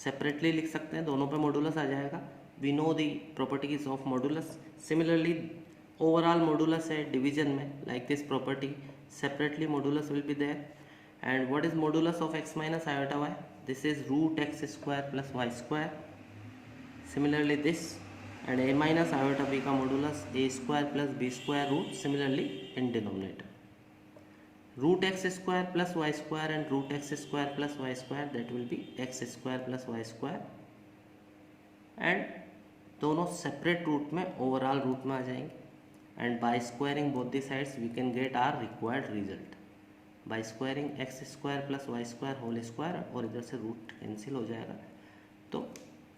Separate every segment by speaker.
Speaker 1: Separately लिख सकते हैं, दोनों पे मॉडुलस आ जाएगा. We know the properties of modulus. Similarly overall modulus है डिवीजन में, like this property separately modulus will be there. And what is modulus of x minus iota y? This is root x square plus y square. Similarly this and a minus iota b का modulus a square plus b square root. Similarly in denominator root x square plus y square and root x square plus y square, that will be x square plus y square. And दोनों separate root में overall root में आ जाएंगे. And by squaring both the sides we can get our required result. By squaring x square plus y square whole square, और इधर से root cancel हो जाएगा, तो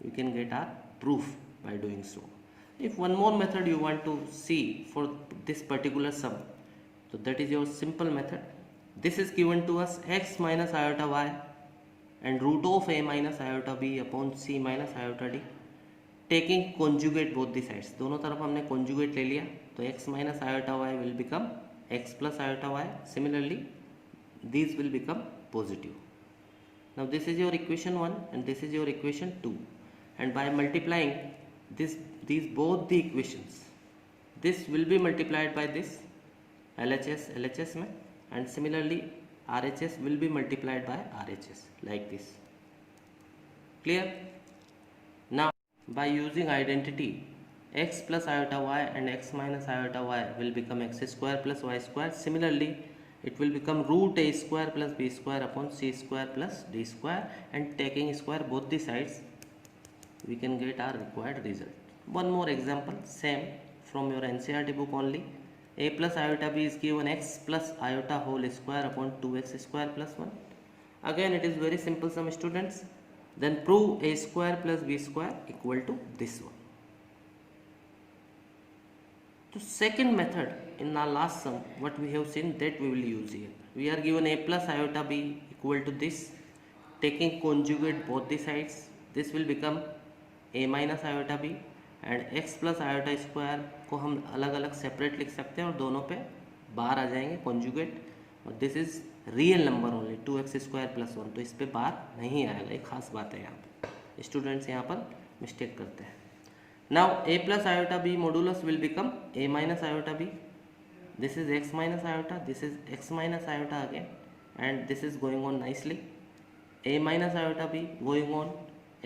Speaker 1: we can get our proof by doing so. If one more method you want to see for this particular sum, so that is your simple method. This is given to us x minus iota y and root of a minus iota b upon c minus iota d. Taking conjugate both the sides, दोनों तरफ हमने conjugate ले लिया, तो x minus iota y will become x plus iota y. Similarly these will become positive. Now this is your equation 1 and this is your equation 2. And by multiplying these both the equations, this will be multiplied by this LHS में, and similarly RHS will be multiplied by RHS like this. Clear? Now by using identity, x plus iota y and x minus iota y will become x square plus y square. Similarly it will become root a square plus b square upon c square plus d square, and taking square both the sides we can get our required result. One more example, same from your NCERT book only. A plus iota b is given x plus iota whole square upon 2x square plus 1. Again it is very simple sum, students. Then prove a square plus b square equal to this one. So second method in our last sum, what we have seen, that we will use here. We are given a plus iota b equal to this. Taking conjugate both the sides, this will become a minus iota b, and x plus iota square को हम अलग अलग separate लिख सकते हैं और दोनों पे बार आ जाएंगे कॉन्जुगेट. और this is real number only 2x square plus 1, तो इस पे बार नहीं आएगा. एक खास बात है, यहाँ पे स्टूडेंट्स यहाँ पर मिस्टेक करते हैं. Now a plus iota b modulus will become a minus iota b. This is x minus iota, this is x minus iota again, and this is going on nicely. a minus iota b going on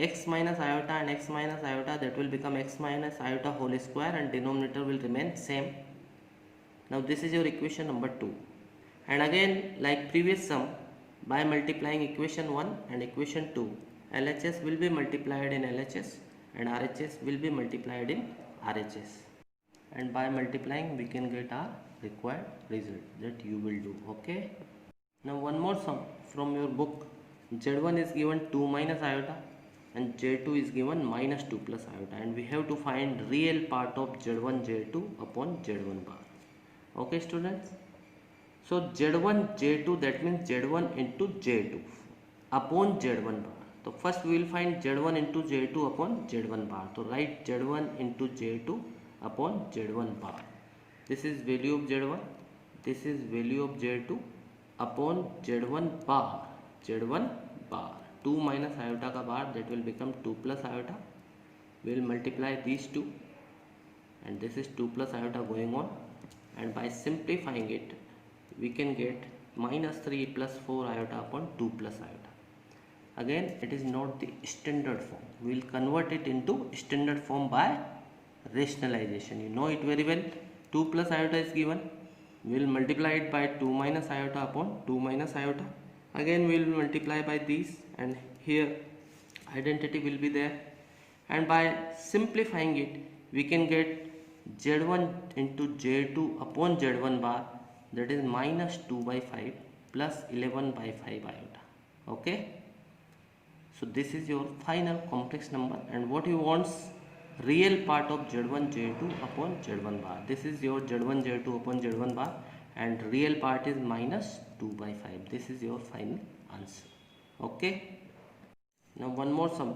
Speaker 1: x minus iota and x minus iota, that will become x minus iota whole square, and denominator will remain same. Now this is your equation number 2. And again like previous sum, by multiplying equation 1 and equation 2, LHS will be multiplied in LHS and RHS will be multiplied in RHS, and by multiplying we can get our required result that you will do. Okay, now one more sum from your book. Z1 is given 2 minus iota and Z2 is given minus 2 plus iota, and we have to find real part of Z1 Z2 upon Z1 bar. Okay students, so Z1 Z2, that means Z1 into Z2 upon Z1 bar. So first we will find Z1 into Z2 upon Z1 bar. So write Z1 into Z2 upon Z1 bar. This is value of Z1, this is value of Z2 upon Z1 bar. Z1 bar 2 minus iota का बार, that will become 2 plus iota. We will multiply these two, and this is 2 plus iota going on, and by simplifying it we can get minus 3 plus 4 iota upon 2 plus iota. Again it is not the standard form, we will convert it into standard form by rationalization. You know it very well. 2 plus iota is given, we will multiply it by 2 minus iota upon 2 minus iota. Again we will multiply by these, and here identity will be there, and by simplifying it we can get Z1 into Z2 upon Z1 bar, that is minus 2 by 5 plus 11 by 5 iota. Okay, so this is your final complex number, and what you want, real part of Z1 Z2 upon Z1 bar. This is your Z1 Z2 upon Z1 bar, and real part is minus 2 by 5. This is your final answer. Okay, now one more sum.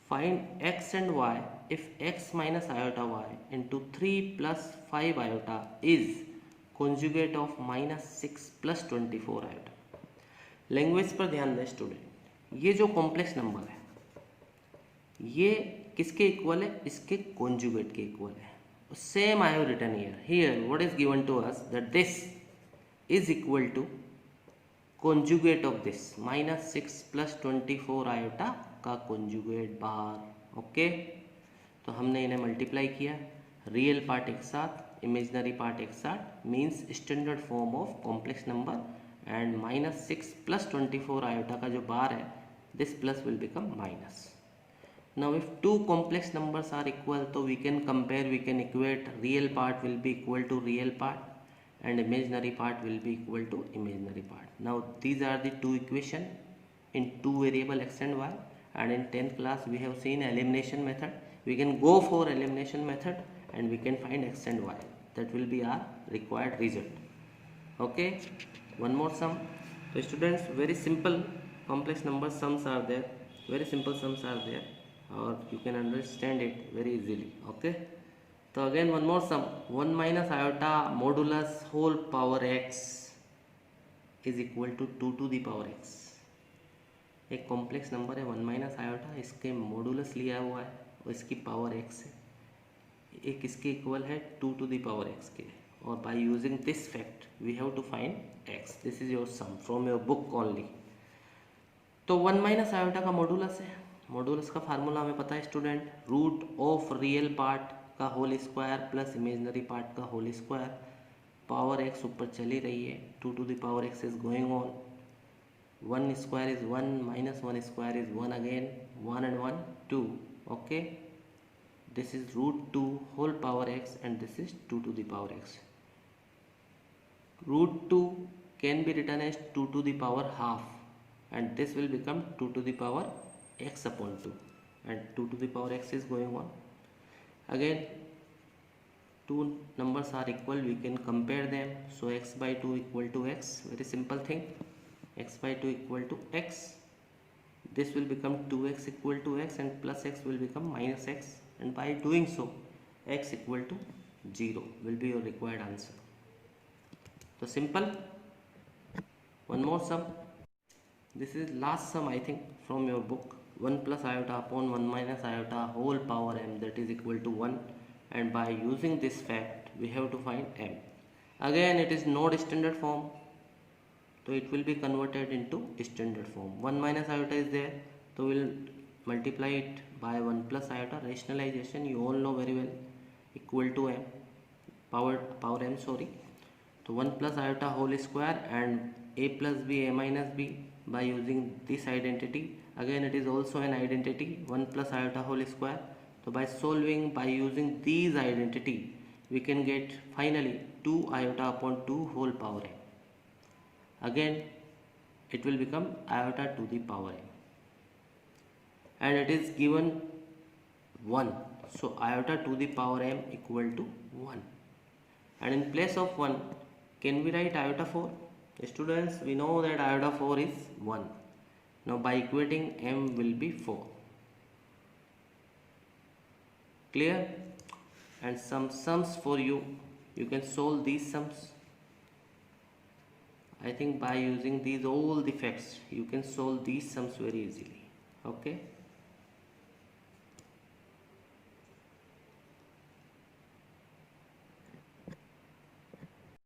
Speaker 1: Find x and y if x minus iota y into 3 plus 5 iota is conjugate of minus 6 plus 24 iota. Language पर ध्यान दें student, ये जो complex number है ये किसके equal है? इसके कॉन्जुगेट के इक्वल है. Same I have written here. Here what is given to us, that this is equal to conjugate of this -6 plus 24 iota का conjugate बार. ओके, तो हमने इन्हें मल्टीप्लाई किया, रियल पार्ट एक साथ, इमेजनरी पार्ट एक साथ, means standard form of complex number, and -6 plus 24 iota का जो बार है, this plus will become minus. Now if two complex numbers are equal, so we can compare, we can equate, real part will be equal to real part and imaginary part will be equal to imaginary part. Now these are the two equation in two variable x and y, and in 10th class we have seen elimination method. We can go for elimination method and we can find x and y. That will be our required result. Okay, one more sum. So students, very simple complex number sums are there, very simple sums are there, or you can understand it very easily. Okay, so again one more sum, 1 minus iota modulus whole power x is equal to 2 to the power x. एक complex number है 1 minus iota, इसके modulus लिया हुआ है और इसकी power x है, एक इसके इक्वल है 2 to the power x के, और by using this fact we have to find x. This is your sum from your book only. तो 1 माइनस आयोटा का मॉडुलस है, मॉडुलस का फार्मूला हमें पता है student, root of real part का whole square plus imaginary part का whole square, power X ऊपर चली रही है, 2 to the power x is going on, 1 square is 1 minus 1 square is 1 again, 1 and 1 2. Okay, this is root 2 whole power x and this is 2 to the power x. Root 2 can be written as 2 to the power half and this will become 2 to the power x upon 2, and 2 to the power x is going on. Again two numbers are equal, we can compare them, so x by 2 equal to x, very simple thing, x by 2 equal to x, this will become 2x equal to x and plus x will become minus x, and by doing so x equal to 0 will be your required answer. So simple. One more sum, this is last sum I think from your book, 1 plus iota upon 1 minus iota whole power m, that is equal to 1, and by using this fact we have to find m. Again it is not standard form, so it will be converted into standard form. 1 minus iota is there, so we will multiply it by 1 plus iota, rationalization you all know very well, equal to m, power m, sorry. So 1 plus iota whole square and a plus b, a minus b, by using this identity, again it is also an identity, 1 plus iota whole square. So by solving, by using these identity, we can get finally 2 iota upon 2 whole power m. Again it will become iota to the power m, and it is given 1, so iota to the power m equal to 1, and in place of 1 can we write iota 4? Students, we know that iota 4 is 1. Now by equating m will be 4. Clear? And some sums for you, you can solve these sums. I think by using these all the facts you can solve these sums very easily. Okay.